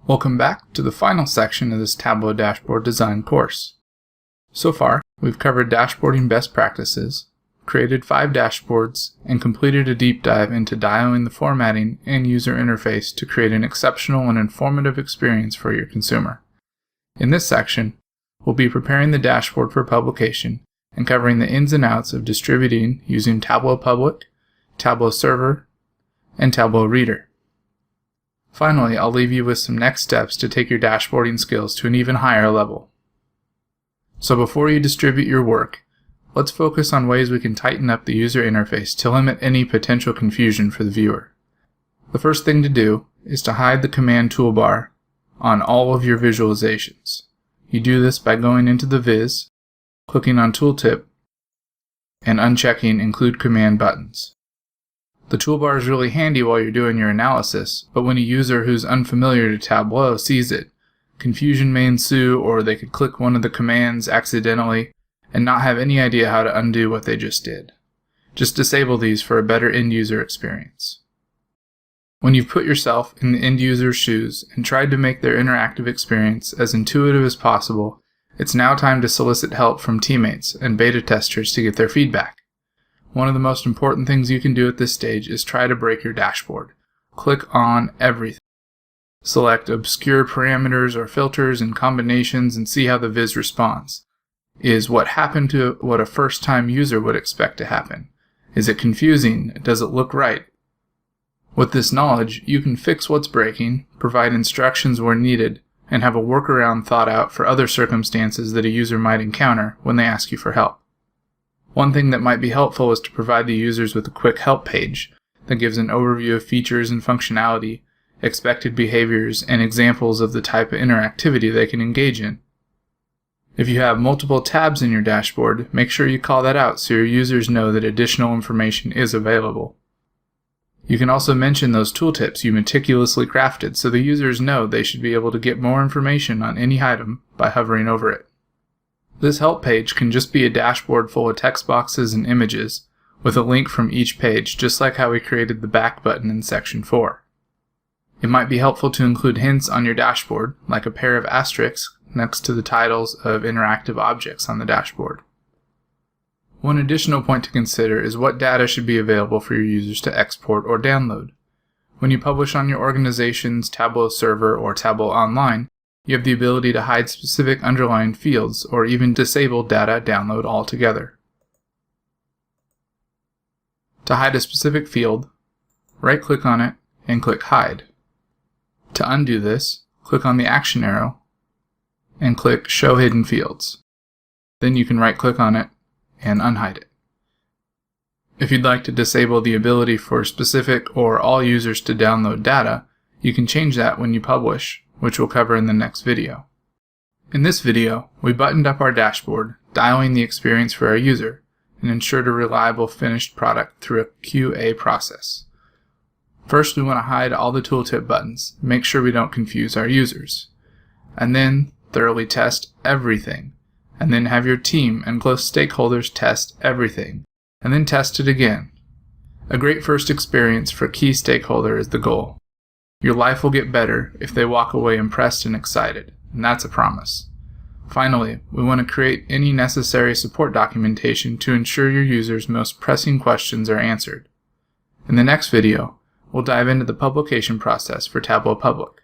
Welcome back to the final section of this Tableau dashboard design course. So far, we've covered dashboarding best practices, created 5 dashboards, and completed a deep dive into dialing the formatting and user interface to create an exceptional and informative experience for your consumer. In this section, we'll be preparing the dashboard for publication and covering the ins and outs of distributing using Tableau Public, Tableau Server, and Tableau Reader. Finally, I'll leave you with some next steps to take your dashboarding skills to an even higher level. So before you distribute your work, let's focus on ways we can tighten up the user interface to limit any potential confusion for the viewer. The first thing to do is to hide the command toolbar on all of your visualizations. You do this by going into the Viz, clicking on Tooltip, and unchecking Include Command buttons. The toolbar is really handy while you're doing your analysis, but when a user who's unfamiliar to Tableau sees it, confusion may ensue, or they could click one of the commands accidentally and not have any idea how to undo what they just did. Just disable these for a better end-user experience. When you've put yourself in the end-user's shoes and tried to make their interactive experience as intuitive as possible, it's now time to solicit help from teammates and beta testers to get their feedback. One of the most important things you can do at this stage is try to break your dashboard. Click on everything. Select obscure parameters or filters and combinations and see how the Viz responds. Is what happened to what a first-time user would expect to happen? Is it confusing? Does it look right? With this knowledge, you can fix what's breaking, provide instructions where needed, and have a workaround thought out for other circumstances that a user might encounter when they ask you for help. One thing that might be helpful is to provide the users with a quick help page that gives an overview of features and functionality, expected behaviors, and examples of the type of interactivity they can engage in. If you have multiple tabs in your dashboard, make sure you call that out so your users know that additional information is available. You can also mention those tooltips you meticulously crafted so the users know they should be able to get more information on any item by hovering over it. This help page can just be a dashboard full of text boxes and images, with a link from each page, just like how we created the back button in section 4. It might be helpful to include hints on your dashboard, like a pair of asterisks next to the titles of interactive objects on the dashboard. One additional point to consider is what data should be available for your users to export or download. When you publish on your organization's Tableau server or Tableau Online, you have the ability to hide specific underlying fields or even disable data download altogether. To hide a specific field, right-click on it and click Hide. To undo this, click on the action arrow and click Show Hidden Fields. Then you can right-click on it and unhide it. If you'd like to disable the ability for specific or all users to download data, you can change that when you publish, which we'll cover in the next video. In this video, we buttoned up our dashboard, dialing the experience for our user, and ensured a reliable finished product through a QA process. First, we want to hide all the tooltip buttons, make sure we don't confuse our users. And then, thoroughly test everything. And then have your team and close stakeholders test everything. And then test it again. A great first experience for key stakeholder is the goal. Your life will get better if they walk away impressed and excited, and that's a promise. Finally, we want to create any necessary support documentation to ensure your users' most pressing questions are answered. In the next video, we'll dive into the publication process for Tableau Public.